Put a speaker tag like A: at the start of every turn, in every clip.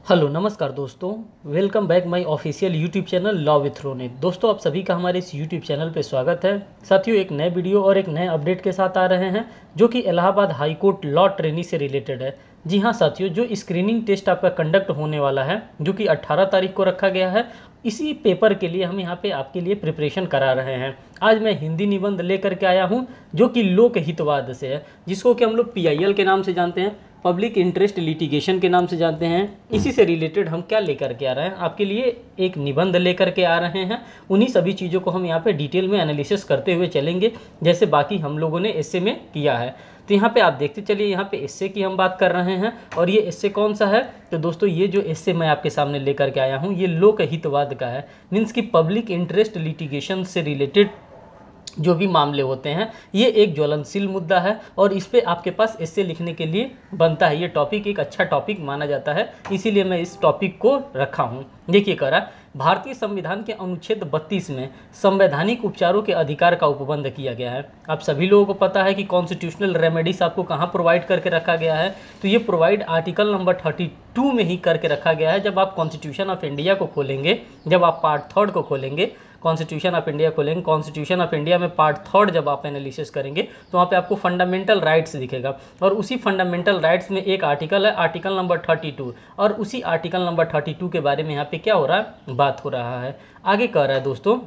A: Hello नमस्कार दोस्तों। Welcome back my official YouTube channel law with Ronit. दोस्तों आप सभी का हमारे इस यूट्यूब चैनल पे स्वागत है। साथियों एक नए वीडियो और एक नए अपडेट के साथ आ रहे हैं जो कि Allahabad high court law trainee से रिलेटेड है। जी हाँ साथियों, जो स्क्रीनिंग टेस्ट आपका कंडक्ट होने वाला है जो कि 18 तारीख को रखा गया है, इसी पेपर के लिए हम यहाँ पे आपके लिए प्रिपरेशन करा रहे हैं। आज मैं हिंदी निबंध लेकर के आया हूँ जो कि लोक हितवाद से है, जिसको कि हम लोग PIL के नाम से जानते हैं, पब्लिक इंटरेस्ट लिटिगेशन के नाम से जानते हैं। इसी से रिलेटेड हम क्या लेकर के आ रहे हैं, आपके लिए एक निबंध लेकर के आ रहे हैं। उन्हीं सभी चीज़ों को हम यहाँ पे डिटेल में एनालिसिस करते हुए चलेंगे जैसे बाकी हम लोगों ने एस्से में किया है। तो यहाँ पे आप देखते चलिए, यहाँ पे एस्से की हम बात कर रहे हैं और ये एस्से कौन सा है। तो दोस्तों ये जो एस्से मैं आपके सामने लेकर के आया हूँ ये लोक हितवाद का है। मीन्स कि पब्लिक इंटरेस्ट लिटिगेशन से रिलेटेड जो भी मामले होते हैं ये एक ज्वलनशील मुद्दा है और इस पे आपके पास एस्से लिखने के लिए बनता है। ये टॉपिक एक अच्छा टॉपिक माना जाता है, इसीलिए मैं इस टॉपिक को रखा हूँ। देखिए कह रहा, भारतीय संविधान के अनुच्छेद 32 में संवैधानिक उपचारों के अधिकार का उपबंध किया गया है। आप सभी लोगों को पता है कि कॉन्स्टिट्यूशनल रेमेडीज आपको कहाँ प्रोवाइड करके रखा गया है, तो ये प्रोवाइड आर्टिकल नंबर 32 में ही करके रखा गया है। जब आप कॉन्स्टिट्यूशन ऑफ इंडिया को खोलेंगे, जब आप पार्ट 3 को खोलेंगे, कॉन्स्टिट्यूशन ऑफ इंडिया खोलेंगे, कॉन्स्टिट्यूशन ऑफ इंडिया में पार्ट 3 जब आप एनालिसिस करेंगे तो वहाँ पे आपको फंडामेंटल राइट्स दिखेगा और उसी फंडामेंटल राइट्स में एक आर्टिकल है आर्टिकल नंबर 32 और उसी आर्टिकल नंबर 32 के बारे में यहाँ पे क्या हो रहा है, बात हो रहा है। आगे कह रहा है दोस्तों,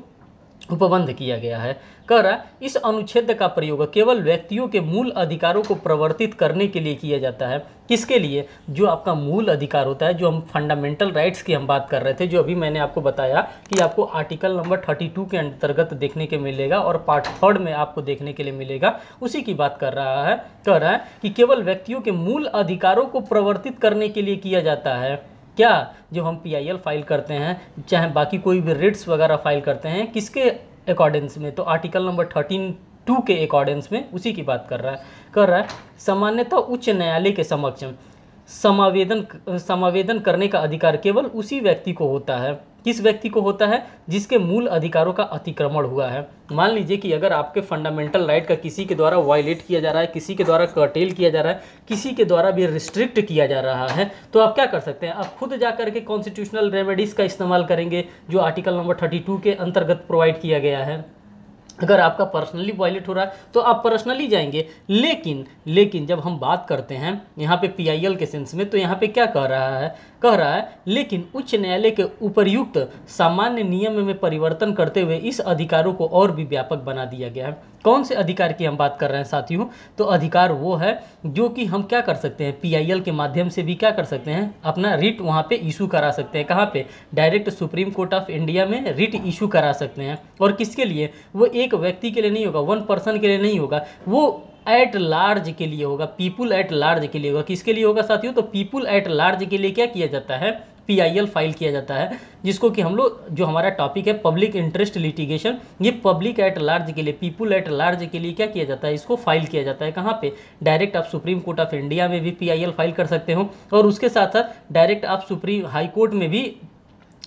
A: उपबंध किया गया है। कह रहा है इस अनुच्छेद का प्रयोग केवल व्यक्तियों के मूल अधिकारों को प्रवर्तित करने के लिए किया जाता है। किसके लिए? जो आपका मूल अधिकार होता है, जो हम फंडामेंटल राइट्स की हम बात कर रहे थे, जो अभी मैंने आपको बताया कि आपको आर्टिकल नंबर 32 के अंतर्गत देखने के मिलेगा और पार्ट 3 में आपको देखने के लिए मिलेगा, उसी की बात कर रहा है। कह रहा है कि केवल व्यक्तियों के मूल अधिकारों को प्रवर्तित करने के लिए किया जाता है। क्या? जो हम PIL फाइल करते हैं, चाहे बाकी कोई भी रिट्स वगैरह फाइल करते हैं, किसके अकॉर्डेंस में? तो आर्टिकल नंबर 13(2) के अकॉर्डेंस में, उसी की बात कर रहा है। कर रहा है सामान्यतः उच्च न्यायालय के समक्ष समावेदन करने का अधिकार केवल उसी व्यक्ति को होता है। किस व्यक्ति को होता है? जिसके मूल अधिकारों का अतिक्रमण हुआ है। मान लीजिए कि अगर आपके फंडामेंटल राइट का किसी के द्वारा वायलेट किया जा रहा है, किसी के द्वारा कर्टेल किया जा रहा है, किसी के द्वारा भी रिस्ट्रिक्ट किया जा रहा है, तो आप क्या कर सकते हैं? आप खुद जा करके कॉन्स्टिट्यूशनल रेमेडीज़ का इस्तेमाल करेंगे जो आर्टिकल नंबर 32 के अंतर्गत प्रोवाइड किया गया है। अगर आपका पर्सनली वायलेट हो रहा है तो आप पर्सनली जाएंगे, लेकिन जब हम बात करते हैं यहाँ पे PIL के सेंस में, तो यहाँ पे क्या कह रहा है? कह रहा है लेकिन उच्च न्यायालय के उपर्युक्त सामान्य नियम में परिवर्तन करते हुए इस अधिकारों को और भी व्यापक बना दिया गया है। कौन से अधिकार की हम बात कर रहे हैं साथियों? तो अधिकार वो है जो कि हम क्या कर सकते हैं, PIL के माध्यम से भी क्या कर सकते हैं, अपना रिट वहाँ पे इशू करा सकते हैं। कहाँ पे? Direct supreme court of India में रिट इशू करा सकते हैं। और किसके लिए? वो एक व्यक्ति के लिए नहीं होगा, वन पर्सन के लिए नहीं होगा, वो एट लार्ज के लिए होगा, पीपुल एट लार्ज के लिए होगा। किसके लिए होगा साथियों? तो पीपुल एट लार्ज के लिए क्या किया जाता है? PIL फाइल किया जाता है, जिसको कि हम लोग, जो हमारा टॉपिक है पब्लिक इंटरेस्ट लिटिगेशन, ये पब्लिक एट लार्ज के लिए, पीपुल एट लार्ज के लिए क्या किया जाता है? इसको फाइल किया जाता है। कहाँ पे? डायरेक्ट आप सुप्रीम कोर्ट ऑफ इंडिया में भी PIL फाइल कर सकते हो और उसके साथ साथ डायरेक्ट आप सुप्रीम हाई कोर्ट में भी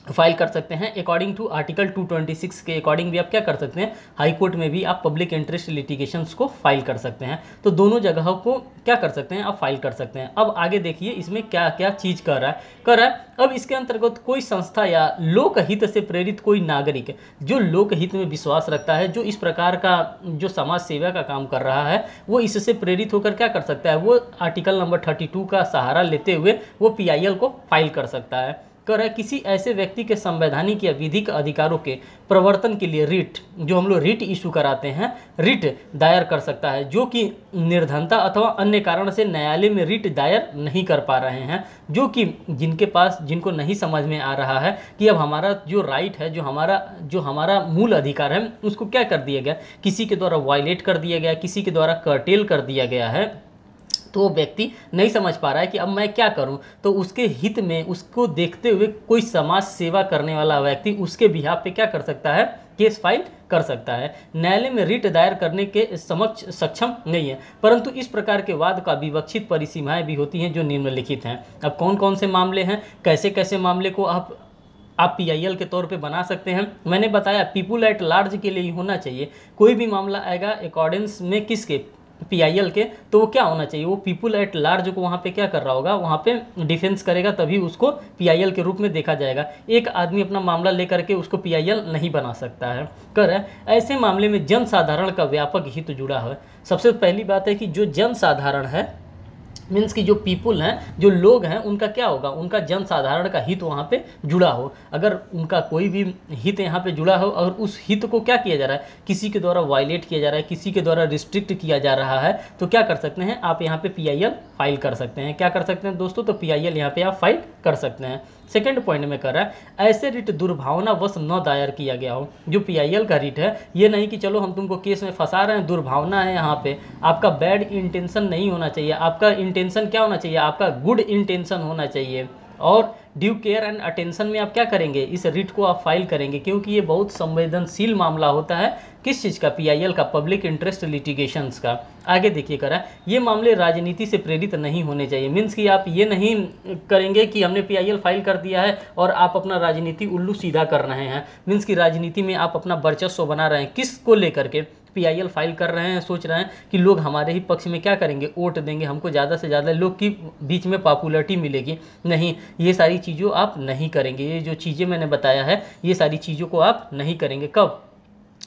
A: फाइल कर सकते हैं। अकॉर्डिंग टू आर्टिकल 226 के अकॉर्डिंग भी आप क्या कर सकते हैं, हाई कोर्ट में भी आप पब्लिक इंटरेस्ट लिटिगेशंस को फाइल कर सकते हैं। तो दोनों जगहों को क्या कर सकते हैं, आप फाइल कर सकते हैं। अब आगे देखिए इसमें क्या क्या चीज़ कर रहा है। कर रहा है अब इसके अंतर्गत कोई संस्था या लोकहित से प्रेरित कोई नागरिक जो लोकहित में विश्वास रखता है, जो इस प्रकार का जो समाज सेवा का काम कर रहा है, वो इससे प्रेरित होकर क्या कर सकता है, वो आर्टिकल नंबर 32 का सहारा लेते हुए वो PIL को फाइल कर सकता है। कर रहा है किसी ऐसे व्यक्ति के संवैधानिक या विधिक अधिकारों के प्रवर्तन के लिए रिट, जो हम लोग रिट इशू कराते हैं, रिट दायर कर सकता है, जो कि निर्धनता अथवा अन्य कारण से न्यायालय में रिट दायर नहीं कर पा रहे हैं, जो कि जिनके पास, जिनको नहीं समझ में आ रहा है कि अब हमारा जो राइट है, जो हमारा मूल अधिकार है, उसको क्या कर दिया गया, किसी के द्वारा वायलेट कर दिया गया, किसी के द्वारा कर्टेल कर दिया गया है, तो वो व्यक्ति नहीं समझ पा रहा है कि अब मैं क्या करूं। तो उसके हित में, उसको देखते हुए कोई समाज सेवा करने वाला व्यक्ति उसके बिहाफ पे क्या कर सकता है, केस फाइल कर सकता है। न्यायालय में रिट दायर करने के समक्ष सक्षम नहीं है, परंतु इस प्रकार के वाद का विवक्षित परिसीमाएं भी होती हैं जो निम्नलिखित हैं। अब कौन कौन से मामले हैं, कैसे कैसे मामले को आप PIL के तौर पे बना सकते हैं? मैंने बताया पीपुल एट लार्ज के लिए ही होना चाहिए। कोई भी मामला आएगा अकॉर्डेंस में किसके, पीआईएल के, तो वो क्या होना चाहिए, वो पीपुल एट लार्ज को वहाँ पे क्या कर रहा होगा, वहाँ पे डिफेंस करेगा, तभी उसको पीआईएल के रूप में देखा जाएगा। एक आदमी अपना मामला लेकर के उसको पीआईएल नहीं बना सकता है। कर ऐसे मामले में जनसाधारण का व्यापक हित जुड़ा है। सबसे पहली बात है कि जो जनसाधारण है, मीन्स कि जो पीपुल हैं, जो लोग हैं, उनका क्या होगा, उनका जनसाधारण का हित वहाँ पे जुड़ा हो। अगर उनका कोई भी हित यहाँ पे जुड़ा हो और उस हित को क्या किया जा रहा है, किसी के द्वारा वायलेट किया जा रहा है, किसी के द्वारा रिस्ट्रिक्ट किया जा रहा है, तो क्या कर सकते हैं आप, यहाँ पे पीआईएल फाइल कर सकते हैं। क्या कर सकते हैं दोस्तों, तो पीआईएल यहाँ पे आप फाइल कर सकते हैं। सेकंड पॉइंट में कर रहा है, ऐसे रिट दुर्भावनावश न दायर किया गया हो। जो पीआईएल का रिट है, ये नहीं कि चलो हम तुमको केस में फंसा रहे हैं, दुर्भावना है यहाँ पे, आपका बैड इंटेंशन नहीं होना चाहिए, आपका इंटेंशन क्या होना चाहिए, आपका गुड इंटेंशन होना चाहिए। और ड्यू केयर एंड अटेंशन में आप क्या करेंगे, इस रिट को आप फाइल करेंगे, क्योंकि ये बहुत संवेदनशील मामला होता है। किस चीज़ का, पीआईएल का, पब्लिक इंटरेस्ट लिटिगेशंस का। आगे देखिए करा, ये मामले राजनीति से प्रेरित नहीं होने चाहिए। मीन्स कि आप ये नहीं करेंगे कि हमने पीआईएल फाइल कर दिया है और आप अपना राजनीति उल्लू सीधा कर रहे हैं। मीन्स कि राजनीति में आप अपना वर्चस्व बना रहे हैं, किस को लेकर के पीआईएल फाइल कर रहे हैं, सोच रहे हैं कि लोग हमारे ही पक्ष में क्या करेंगे, वोट देंगे, हमको ज़्यादा से ज़्यादा लोग की बीच में पॉपुलैरिटी मिलेगी। नहीं, ये सारी चीज़ों आप नहीं करेंगे। ये जो चीज़ें मैंने बताया है, ये सारी चीज़ों को आप नहीं करेंगे। कब,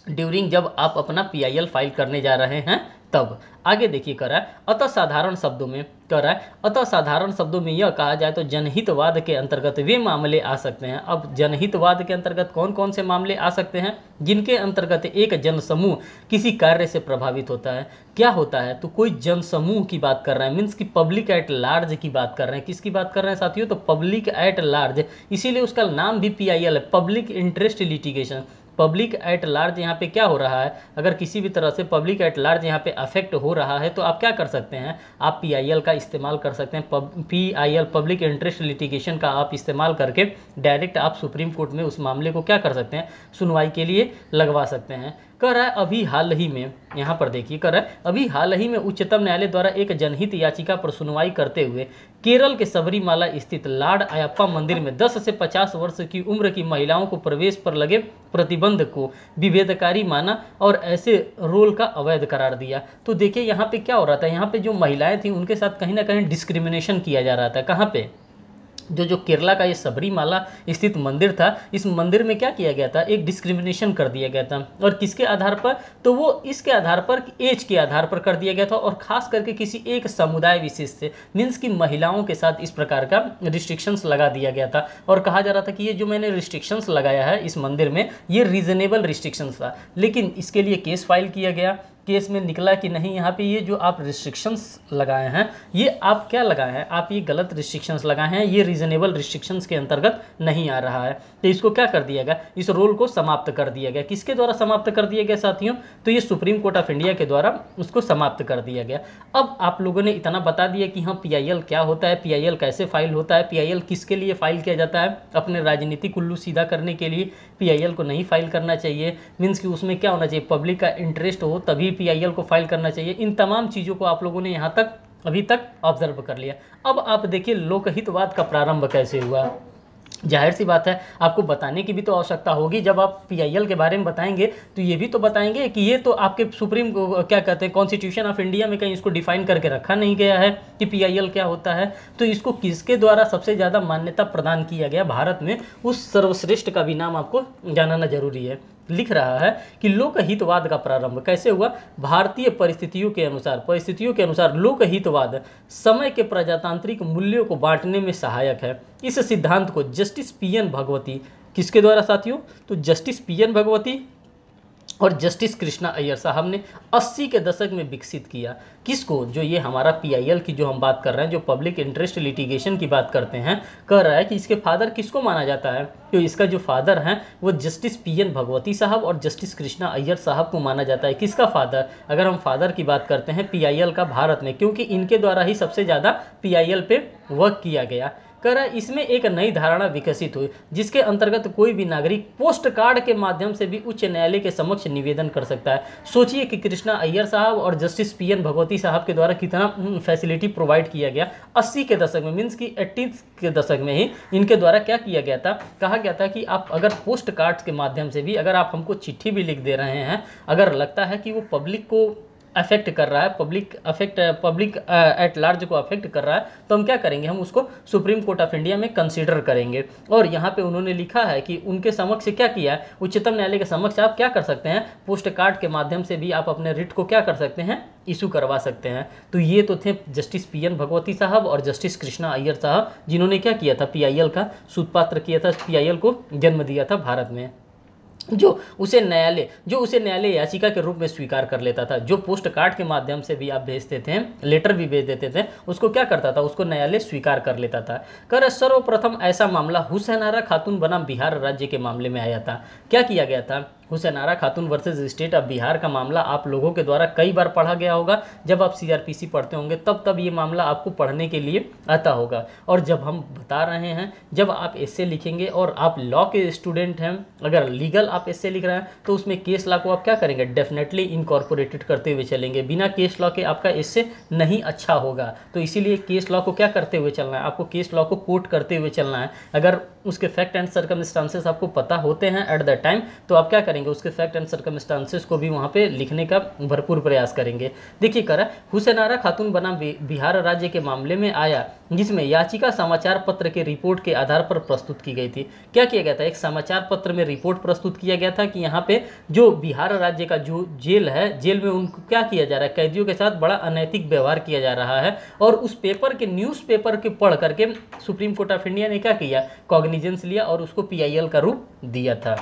A: ड्यूरिंग, जब आप अपना पीआईएल फाइल करने जा रहे हैं तब। आगे देखिए कर रहा है, अतः साधारण शब्दों में कर रहा है, अतः साधारण शब्दों में यह कहा जाए तो जनहितवाद के अंतर्गत वे मामले आ सकते हैं। अब जनहितवाद के अंतर्गत कौन कौन से मामले आ सकते हैं, जिनके अंतर्गत एक जनसमूह किसी कार्य से प्रभावित होता है। क्या होता है, तो कोई जनसमूह की बात कर रहे हैं, मीन्स कि पब्लिक एट लार्ज की बात कर रहे हैं। किसकी बात कर रहे हैं साथियों, तो पब्लिक एट लार्ज, इसीलिए उसका नाम भी पीआईएल है, public interest litigation. Public at large यहाँ पे क्या हो रहा है, अगर किसी भी तरह से पब्लिक एट लार्ज यहाँ पे अफेक्ट हो रहा है, तो आप क्या कर सकते हैं, आप पीआईएल का इस्तेमाल कर सकते हैं। पीआईएल, पब्लिक इंटरेस्ट लिटिगेशन का आप इस्तेमाल करके डायरेक्ट आप सुप्रीम कोर्ट में उस मामले को क्या कर सकते हैं, सुनवाई के लिए लगवा सकते हैं। कह रहा है अभी हाल ही में, यहाँ पर देखिए कह रहा है अभी हाल ही में उच्चतम न्यायालय द्वारा एक जनहित याचिका पर सुनवाई करते हुए केरल के सबरीमाला स्थित लॉर्ड अयप्पा मंदिर में 10 से 50 वर्ष की उम्र की महिलाओं को प्रवेश पर लगे प्रतिबंध को विभेदकारी माना और ऐसे रोल का अवैध करार दिया। तो देखिए यहाँ पे क्या हो रहा था, यहाँ पे जो महिलाएं थी उनके साथ कहीं ना कहीं डिस्क्रिमिनेशन किया जा रहा था। कहाँ पे, जो केरला का ये सबरीमाला स्थित मंदिर था, इस मंदिर में क्या किया गया था, एक डिस्क्रिमिनेशन कर दिया गया था। और किसके आधार पर, तो वो इसके आधार पर, एज के आधार पर कर दिया गया था, और खास करके किसी एक समुदाय विशेष से, मीन्स कि महिलाओं के साथ इस प्रकार का रिस्ट्रिक्शंस लगा दिया गया था। और कहा जा रहा था कि ये जो मैंने रिस्ट्रिक्शंस लगाया है इस मंदिर में, ये रीजनेबल रिस्ट्रिक्शंस था। लेकिन इसके लिए केस फाइल किया गया, केस में निकला कि नहीं, यहाँ पे ये जो आप रिस्ट्रिक्शंस लगाए हैं, ये आप क्या लगाए हैं, आप ये गलत रिस्ट्रिक्शंस लगाए हैं, ये रीजनेबल रिस्ट्रिक्शंस के अंतर्गत नहीं आ रहा है। तो इसको क्या कर दिया गया, इस रोल को समाप्त कर दिया गया। किसके द्वारा समाप्त कर दिया गया साथियों, तो ये सुप्रीम कोर्ट ऑफ इंडिया के द्वारा उसको समाप्त कर दिया गया। अब आप लोगों ने इतना बता दिया कि हाँ पीआईएल क्या होता है, पीआईएल कैसे फाइल होता है, पीआईएल किसके लिए फाइल किया जाता है, अपने राजनीतिक उल्लू सीधा करने के लिए पीआईएल को नहीं फाइल करना चाहिए। मीन्स कि उसमें क्या होना चाहिए, पब्लिक का इंटरेस्ट हो तभी पीआईएल को फाइल करना चाहिए। इन तमाम चीज़ों को आप लोगों ने यहाँ तक अभी तक ऑब्जर्व कर लिया। अब आप देखिए लोकहितवाद का प्रारंभ कैसे हुआ। जाहिर सी बात है आपको बताने की भी तो आवश्यकता होगी। जब आप पीआईएल के बारे में बताएंगे तो ये भी तो बताएंगे कि ये तो आपके सुप्रीम क्या कहते हैं, कॉन्स्टिट्यूशन ऑफ इंडिया में कहीं इसको डिफाइन करके रखा नहीं गया है कि पीआईएल क्या होता है। तो इसको किसके द्वारा सबसे ज़्यादा मान्यता प्रदान किया गया भारत में, उस सर्वश्रेष्ठ का भी नाम आपको जानना जरूरी है। लिख रहा है कि लोकहितवाद का प्रारंभ कैसे हुआ, भारतीय परिस्थितियों के अनुसार लोकहितवाद समय के प्रजातांत्रिक मूल्यों को बांटने में सहायक है। इस सिद्धांत को जस्टिस पीएन भगवती, किसके द्वारा साथियों, तो जस्टिस पीएन भगवती और जस्टिस कृष्णा अय्यर साहब ने 80 के दशक में विकसित किया। किसको, जो ये हमारा पीआईएल की जो हम बात कर रहे हैं, जो पब्लिक इंटरेस्ट लिटिगेशन की बात करते हैं, कह रहा है कि इसके फादर किसको माना जाता है, तो इसका जो फादर हैं वो जस्टिस पीएन भगवती साहब और जस्टिस कृष्णा अय्यर साहब को माना जाता है। किसका फादर, अगर हम फादर की बात करते हैं पीआईएल का भारत में, क्योंकि इनके द्वारा ही सबसे ज़्यादा पीआईएल पे वर्क किया गया। कह रहा है इसमें एक नई धारणा विकसित हुई जिसके अंतर्गत कोई भी नागरिक पोस्ट कार्ड के माध्यम से भी उच्च न्यायालय के समक्ष निवेदन कर सकता है। सोचिए कि कृष्णा अय्यर साहब और जस्टिस पीएन भगवती साहब के द्वारा कितना फैसिलिटी प्रोवाइड किया गया 80 के दशक में, मीन्स कि 80 के दशक में ही इनके द्वारा क्या किया गया था, कहा गया था कि आप अगर पोस्ट कार्ड्स के माध्यम से भी, अगर आप हमको चिट्ठी भी लिख दे रहे हैं, अगर लगता है कि वो पब्लिक को अफेक्ट कर रहा है, पब्लिक एट लार्ज को अफेक्ट कर रहा है, तो हम क्या करेंगे, हम उसको सुप्रीम कोर्ट ऑफ इंडिया में कंसीडर करेंगे। और यहाँ पे उन्होंने लिखा है कि उनके समक्ष क्या किया है, उच्चतम न्यायालय के समक्ष आप क्या कर सकते हैं, पोस्ट कार्ड के माध्यम से भी आप अपने रिट को क्या कर सकते हैं, इशू करवा सकते हैं। तो ये तो थे जस्टिस पीएन भगवती साहब और जस्टिस कृष्णा अय्यर साहब, जिन्होंने क्या किया था, पीआईएल का सूत्रपात्र किया था, पीआईएल को जन्म दिया था भारत में, जो उसे न्यायालय याचिका के रूप में स्वीकार कर लेता था। जो पोस्ट कार्ड के माध्यम से भी आप भेजते थे, लेटर भी भेज देते थे, उसको क्या करता था, उसको न्यायालय स्वीकार कर लेता था। कर सर्वप्रथम ऐसा मामला हुसैन आरा खातून बनाम बिहार राज्य के मामले में आया था। क्या किया गया था, हुसैन आरा खातून वर्सेस स्टेट ऑफ बिहार का मामला आप लोगों के द्वारा कई बार पढ़ा गया होगा। जब आप सीआरपीसी पढ़ते होंगे तब ये मामला आपको पढ़ने के लिए आता होगा। और जब हम बता रहे हैं, जब आप एस्से लिखेंगे और आप लॉ के स्टूडेंट हैं, अगर लीगल आप एस्से लिख रहे हैं तो उसमें केस लॉ को आप क्या करेंगे, डेफिनेटली इनकॉर्पोरेटेड करते हुए चलेंगे। बिना केस लॉ के आपका एस्से नहीं अच्छा होगा। तो इसीलिए केस लॉ को क्या करते हुए चलना है, आपको केस लॉ को कोट करते हुए चलना है। अगर उसके फैक्ट एंड सर्कमस्टांसेस आपको पता होते हैं एट द टाइम, तो आप क्या करेंगे, उसके फैक्ट एंड सर्कमस्टांसेस को भी वहाँ पे लिखने का भरपूर प्रयास करेंगे। देखिए करा, हुसैन आरा खातून बनाम बिहार राज्य के मामले में आया, जिसमें याचिका समाचार पत्र के रिपोर्ट के आधार पर प्रस्तुत की गई थी। क्या किया गया था, एक समाचार पत्र में रिपोर्ट प्रस्तुत किया गया था कि यहाँ पे जो बिहार राज्य का जो जेल है, जेल में उनको क्या किया जा रहा है, कैदियों के साथ बड़ा अनैतिक व्यवहार किया जा रहा है। और उस पेपर के, न्यूज़पेपर के पढ़ करके सुप्रीम कोर्ट ऑफ इंडिया ने क्या किया, कॉग्निजेंस लिया और उसको पीआईएल का रूप दिया था।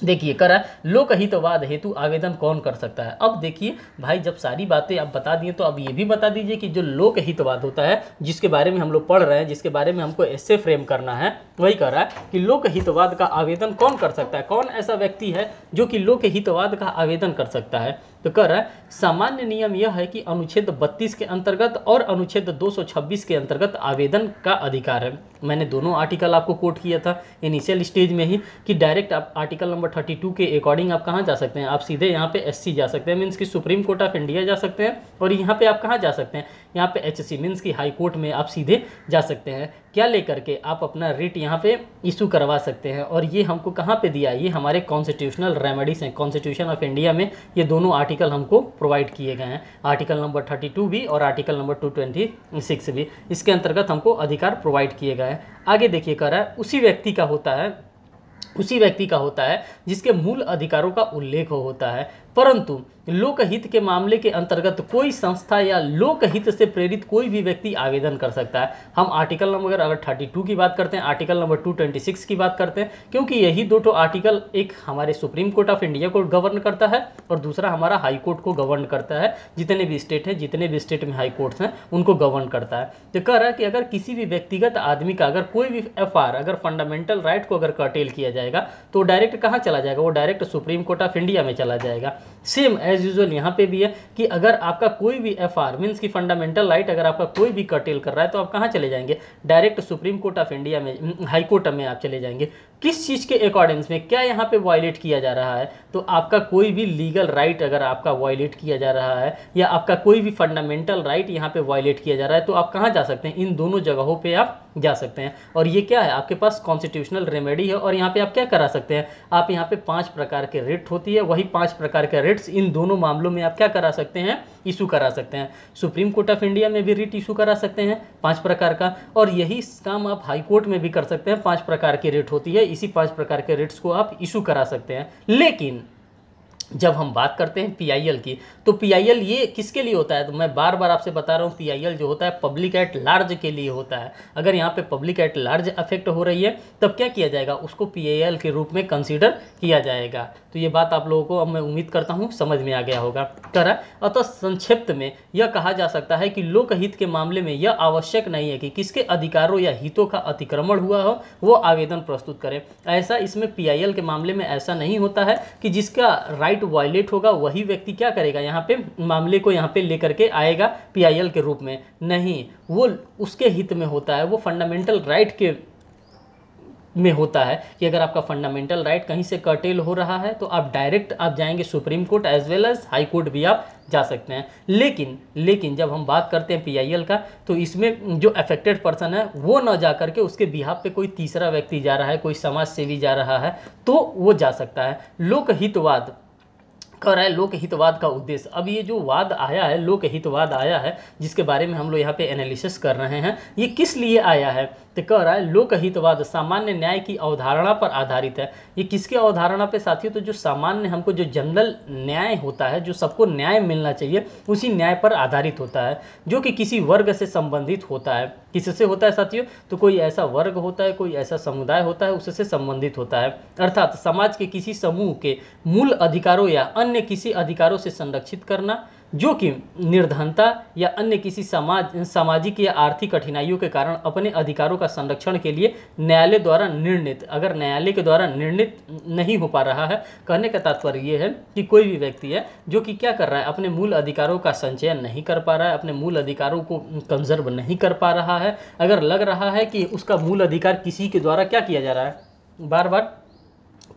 A: देखिए करा, लोकहितवाद हेतु आवेदन कौन कर सकता है। अब देखिए भाई, जब सारी बातें आप बता दिए तो अब ये भी बता दीजिए कि जो लोकहितवाद होता है, जिसके बारे में हम लोग पढ़ रहे हैं, जिसके बारे में हमको ऐसे फ्रेम करना है, वही कह रहा है कि लोकहितवाद का आवेदन कौन कर सकता है, कौन ऐसा व्यक्ति है जो कि लोकहितवाद का आवेदन कर सकता है। तो कह रहा है, सामान्य नियम यह है कि अनुच्छेद 32 के अंतर्गत और अनुच्छेद 226 के अंतर्गत आवेदन का अधिकार है। मैंने दोनों आर्टिकल आपको कोट किया था इनिशियल स्टेज में ही कि डायरेक्ट आप आर्टिकल नंबर 32 के अकॉर्डिंग आप कहाँ जा सकते हैं, आप सीधे यहाँ पे एससी जा सकते हैं, मीन्स कि सुप्रीम कोर्ट ऑफ इंडिया जा सकते हैं। और यहाँ पे आप कहाँ जा सकते हैं, यहाँ पे एचसी मीन्स कि हाई कोर्ट में आप सीधे जा सकते हैं। क्या लेकर के आप अपना रिट यहाँ पे इशू करवा सकते हैं। और ये हमको कहाँ पे दिया, ये हमारे कॉन्स्टिट्यूशनल रेमेडीज हैं, कॉन्स्टिट्यूशन ऑफ इंडिया में ये दोनों आर्टिकल हमको प्रोवाइड किए गए हैं, आर्टिकल नंबर 32 भी और आर्टिकल नंबर 226 भी, इसके अंतर्गत हमको अधिकार प्रोवाइड किए गए हैं। आगे देखिए कह रहा है, उसी व्यक्ति का होता है जिसके मूल अधिकारों का उल्लेख होता है, परंतु लोकहित के मामले के अंतर्गत कोई संस्था या लोकहित से प्रेरित कोई भी व्यक्ति आवेदन कर सकता है। हम आर्टिकल नंबर अगर 32 की बात करते हैं, आर्टिकल नंबर 226 की बात करते हैं, क्योंकि यही दो आर्टिकल, एक हमारे सुप्रीम कोर्ट ऑफ इंडिया को गवर्न करता है और दूसरा हमारा हाई कोर्ट को गवर्न करता है। जितने भी स्टेट में हाई कोर्ट्स हैं उनको गवर्न करता है। तो कह रहा है कि अगर किसी भी व्यक्तिगत आदमी का अगर कोई भी एफआर, अगर फंडामेंटल राइट को अगर कर्टेल किया जाएगा तो डायरेक्ट कहाँ चला जाएगा, वो direct supreme court of India में चला जाएगा। सेम एज यूजुअल यहाँ पे भी है कि अगर आपका कोई भी एफआर मीन्स की फंडामेंटल राइट अगर आपका कोई भी कर्टेल कर रहा है तो आप कहाँ चले जाएंगे, direct supreme court of India में, हाई कोर्ट में आप चले जाएंगे। किस चीज़ के अकॉर्डिंग्स में क्या यहाँ पे वायलेट किया जा रहा है, तो आपका कोई भी लीगल राइट अगर आपका वायलेट किया जा रहा है या आपका कोई भी फंडामेंटल राइट यहाँ पे वायलेट किया जा रहा है तो आप कहाँ जा सकते हैं, इन दोनों जगहों पे आप जा सकते हैं। और ये क्या है, आपके पास कॉन्स्टिट्यूशनल रेमेडी है और यहाँ पे आप क्या करा सकते हैं, आप यहाँ पे 5 प्रकार के रिट होती है, वही 5 प्रकार के रिट्स इन दोनों मामलों में आप क्या करा सकते हैं, इशू करा सकते हैं। सुप्रीम कोर्ट ऑफ इंडिया में भी रिट इशू करा सकते हैं 5 प्रकार का, और यही काम आप हाई कोर्ट में भी कर सकते हैं। 5 प्रकार की रिट होती है, इसी 5 प्रकार के रिट्स को आप इशू करा सकते हैं। लेकिन जब हम बात करते हैं पीआईएल की, तो पीआईएल ये किसके लिए होता है, तो मैं बार बार आपसे बता रहा हूँ पीआईएल जो होता है पब्लिक एट लार्ज के लिए होता है। अगर यहाँ पे पब्लिक एट लार्ज अफेक्ट हो रही है तब क्या किया जाएगा, उसको पीआईएल के रूप में कंसीडर किया जाएगा। तो ये बात आप लोगों को अब मैं उम्मीद करता हूँ समझ में आ गया होगा। करा अतः संक्षिप्त में यह कहा जा सकता है कि लोकहित के मामले में यह आवश्यक नहीं है कि किसके अधिकारों या हितों का अतिक्रमण हुआ हो वो आवेदन प्रस्तुत करें। ऐसा इसमें पीआईएल के मामले में ऐसा नहीं होता है कि जिसका राइट वायलेट होगा वही व्यक्ति क्या करेगा, यहाँ पे मामले को यहाँ पे लेकर के आएगा पीआईएल के रूप में, नहीं, वो उसके हित में होता है, वो फंडामेंटल राइट के में होता है कि अगर आपका फंडामेंटल राइट कहीं से कर्टेल हो रहा है तो आप डायरेक्ट आप जाएंगे Supreme Court as well as High Court भी आप जा सकते हैं। लेकिन जब हम बात करते हैं पीआईएल का, तो इसमें जो अफेक्टेड पर्सन है वो ना जा करके उसके बिहाफ पे कोई तीसरा व्यक्ति जा रहा है, कोई समाज सेवी जा रहा है तो वो जा सकता है। लोकहितवाद कह रहा है लोकहितवाद का उद्देश्य। अब ये जो वाद आया है, लोकहितवाद आया है, जिसके बारे में हम लोग यहाँ पे एनालिसिस कर रहे हैं, ये किस लिए आया है? तो कह रहा है लोकहितवाद सामान्य न्याय की अवधारणा पर आधारित है। ये किसके अवधारणा पे साथियों? तो जो सामान्य हमको जो जनरल न्याय होता है, जो सबको न्याय मिलना चाहिए, उसी न्याय पर आधारित होता है, जो कि किसी वर्ग से संबंधित होता है। किससे होता है साथियों? तो कोई ऐसा वर्ग होता है, कोई ऐसा समुदाय होता है, उससे संबंधित होता है। अर्थात समाज के किसी समूह के मूल अधिकारों या अन्य किसी अधिकारों से संरक्षित करना, जो कि निर्धनता या अन्य किसी सामाजिक या आर्थिक कठिनाइयों के कारण अपने अधिकारों का संरक्षण के लिए न्यायालय द्वारा निर्णित, अगर न्यायालय के द्वारा निर्णित नहीं हो पा रहा है, कहने का तात्पर्य ये है कि कोई भी व्यक्ति है जो कि क्या कर रहा है, अपने मूल अधिकारों का संचयन नहीं कर पा रहा है, अपने मूल अधिकारों को कंजर्व नहीं कर पा रहा है, अगर लग रहा है कि उसका मूल अधिकार किसी के द्वारा क्या किया जा रहा है, बार बार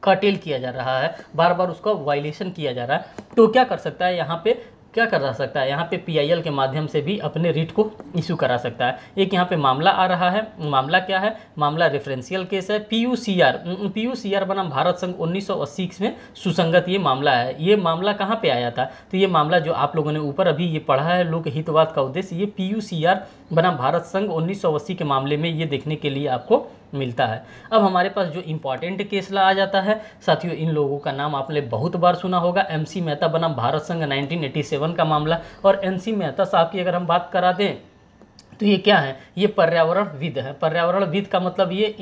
A: कर्टेल किया जा रहा है, बार बार उसका वायलेशन किया जा रहा है, तो क्या कर सकता है यहाँ पे, क्या कर सकता है यहाँ पे PIL के माध्यम से भी अपने रिट को इशू करा सकता है। एक यहाँ पे मामला आ रहा है, मामला क्या है? मामला रेफरेंशियल केस है, PUCR बनाम भारत संघ 1980 में सुसंगत ये मामला है। ये मामला कहाँ पे आया था? तो ये मामला जो आप लोगों ने ऊपर अभी ये पढ़ा है, लोकहितवाद का उद्देश्य, ये PUCR बनाम भारत संघ 1980 के मामले में ये देखने के लिए आपको मिलता है। अब हमारे पास जो इम्पॉर्टेंट केस आ जाता है साथियों, इन लोगों का नाम आपने बहुत बार सुना होगा। MC मेहता बनाम भारत संघ 1987 का मामला। और NC मेहता साहब की अगर हम बात करा दें तो ये क्या है? ये पर्यावरणविद है। पर्यावरणविद का मतलब ये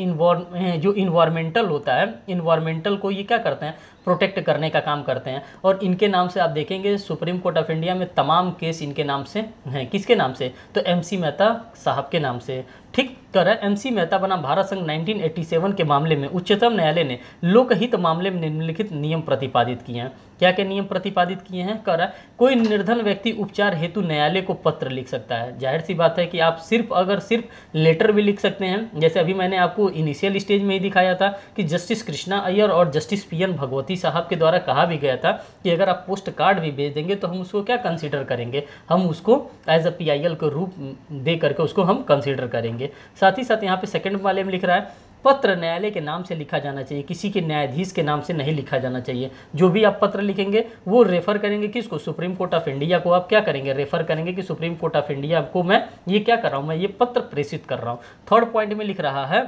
A: जो इन्वायरमेंटल होता है, इन्वायरमेंटल को ये क्या करते हैं? प्रोटेक्ट करने का काम करते हैं। और इनके नाम से आप देखेंगे सुप्रीम कोर्ट ऑफ इंडिया में तमाम केस इनके नाम से हैं। किसके नाम से? तो MC मेहता साहब के नाम से। ठीक कर है। MC मेहता बनाम भारत संघ 1987 के मामले में उच्चतम न्यायालय ने लोकहित मामले में निम्नलिखित नियम प्रतिपादित किए हैं। क्या क्या नियम प्रतिपादित किए हैं? कर रहा है कोई निर्धन व्यक्ति उपचार हेतु न्यायालय को पत्र लिख सकता है। जाहिर सी बात है कि आप सिर्फ लेटर भी लिख सकते हैं। जैसे अभी मैंने आपको इनिशियल स्टेज में ही दिखाया था कि जस्टिस कृष्णा अय्यर और जस्टिस PN भगवती साहब के द्वारा कहा भी गया था कि अगर आप पोस्ट कार्ड भी भेज देंगे तो हम उसको क्या कंसीडर करेंगे? हम उसको एज अ PIL के रूप दे करके उसको हम कंसीडर करेंगे। साथ ही साथ यहाँ पे सेकंड वाले में लिख रहा है पत्र न्यायालय के नाम से लिखा जाना चाहिए, किसी के न्यायाधीश के नाम से नहीं लिखा जाना चाहिए। जो भी आप पत्र लिखेंगे वो रेफर करेंगे किसको? सुप्रीम कोर्ट ऑफ इंडिया को आप क्या करेंगे? रेफर करेंगे कि सुप्रीम कोर्ट ऑफ इंडिया को मैं ये क्या कर रहा हूँ, मैं ये पत्र प्रेषित कर रहा हूँ। थर्ड पॉइंट में लिख रहा है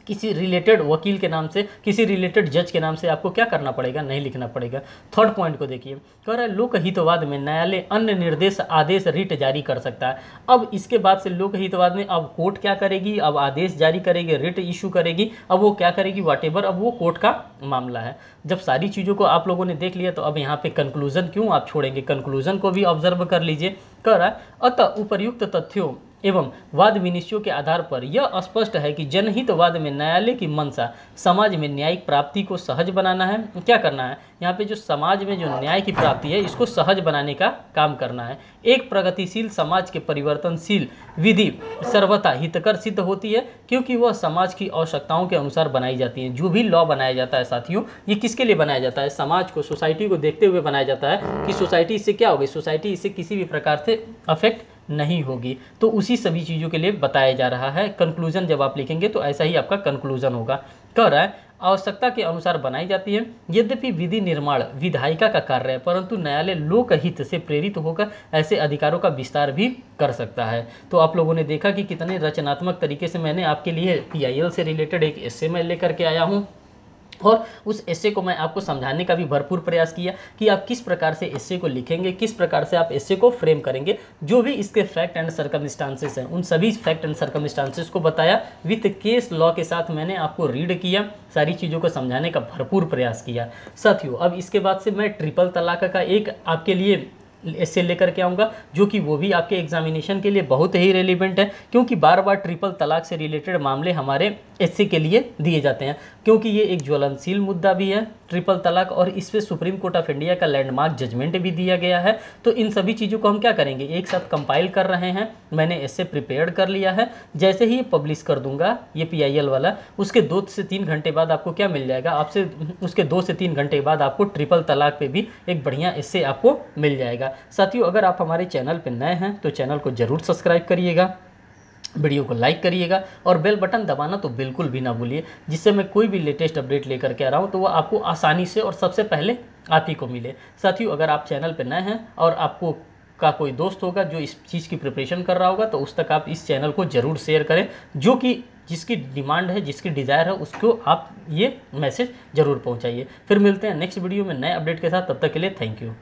A: किसी रिलेटेड वकील के नाम से, किसी रिलेटेड जज के नाम से आपको क्या करना पड़ेगा? नहीं लिखना पड़ेगा। थर्ड पॉइंट को देखिए, कह रहा है लोकहितवाद में न्यायालय अन्य निर्देश आदेश रिट जारी कर सकता है। अब इसके बाद से लोकहितवाद में अब कोर्ट क्या करेगी? अब आदेश जारी करेगी, रिट इशू करेगी। अब वो क्या करेगी? व्हाटएवर, अब वो कोर्ट का मामला है। जब सारी चीज़ों को आप लोगों ने देख लिया तो अब यहाँ पे कंक्लूजन क्यों आप छोड़ेंगे? कंक्लूजन को भी ऑब्जर्व कर लीजिए। कह रहा है अतः उपर्युक्त तथ्यों एवं वाद विनिश्चयों के आधार पर यह स्पष्ट है कि जनहितवाद में न्यायालय की मंशा समाज में न्यायिक प्राप्ति को सहज बनाना है। क्या करना है? यहाँ पे जो समाज में जो न्याय की प्राप्ति है इसको सहज बनाने का काम करना है। एक प्रगतिशील समाज के परिवर्तनशील विधि सर्वथा हितकर सिद्ध होती है क्योंकि वह समाज की आवश्यकताओं के अनुसार बनाई जाती है। जो भी लॉ बनाया जाता है साथियों, ये किसके लिए बनाया जाता है? समाज को, सोसाइटी को देखते हुए बनाया जाता है कि सोसाइटी इससे क्या होगी? सोसाइटी इससे किसी भी प्रकार से अफेक्ट नहीं होगी। तो उसी सभी चीज़ों के लिए बताया जा रहा है। कंक्लूजन जब आप लिखेंगे तो ऐसा ही आपका कंक्लूजन होगा। कह रहा है आवश्यकता के अनुसार बनाई जाती है। यद्यपि विधि निर्माण विधायिका का कार्य है परंतु न्यायालय लोकहित से प्रेरित होकर ऐसे अधिकारों का विस्तार भी कर सकता है। तो आप लोगों ने देखा कि कितने रचनात्मक तरीके से मैंने आपके लिए PIL से रिलेटेड एक एस्से में लेकर के आया हूँ और उस एस्से को मैं आपको समझाने का भी भरपूर प्रयास किया कि आप किस प्रकार से एस्से को लिखेंगे, किस प्रकार से आप एस्से को फ्रेम करेंगे। जो भी इसके फैक्ट एंड सर्कमस्टांसेस हैं उन सभी फैक्ट एंड सर्कमस्टांसेस को बताया, विथ केस लॉ के साथ मैंने आपको रीड किया, सारी चीज़ों को समझाने का भरपूर प्रयास किया। साथियों अब इसके बाद से मैं ट्रिपल तलाक का एक आपके लिए एस्से लेकर के आऊँगा जो कि वो भी आपके एग्जामिनेशन के लिए बहुत ही रेलिवेंट है क्योंकि बार बार ट्रिपल तलाक से रिलेटेड मामले हमारे एस्से के लिए दिए जाते हैं क्योंकि ये एक ज्वलनशील मुद्दा भी है ट्रिपल तलाक और इस पर सुप्रीम कोर्ट ऑफ इंडिया का लैंडमार्क जजमेंट भी दिया गया है। तो इन सभी चीज़ों को हम क्या करेंगे? एक साथ कंपाइल कर रहे हैं। मैंने एस्से प्रिपेयर कर लिया है। जैसे ही ये पब्लिश कर दूंगा ये PIL वाला, उसके 2 से 3 घंटे बाद आपको क्या मिल जाएगा? आपसे उसके 2 से 3 घंटे बाद आपको ट्रिपल तलाक पे भी एक बढ़िया एस्से आपको मिल जाएगा। साथियों अगर आप हमारे चैनल पर नए हैं तो चैनल को ज़रूर सब्सक्राइब करिएगा। वीडियो को लाइक करिएगा और बेल बटन दबाना तो बिल्कुल भी ना भूलिए, जिससे मैं कोई भी लेटेस्ट अपडेट लेकर के आ रहा हूँ तो वो आपको आसानी से और सबसे पहले आप ही को मिले। साथियों, अगर आप चैनल पर नए हैं और आपको का कोई दोस्त होगा जो इस चीज़ की प्रिपरेशन कर रहा होगा तो उस तक आप इस चैनल को ज़रूर शेयर करें, जो कि जिसकी डिमांड है, जिसकी डिज़ायर है, उसको आप ये मैसेज ज़रूर पहुंचाइए। फिर मिलते हैं नेक्स्ट वीडियो में नए अपडेट के साथ, तब तक के लिए थैंक यू।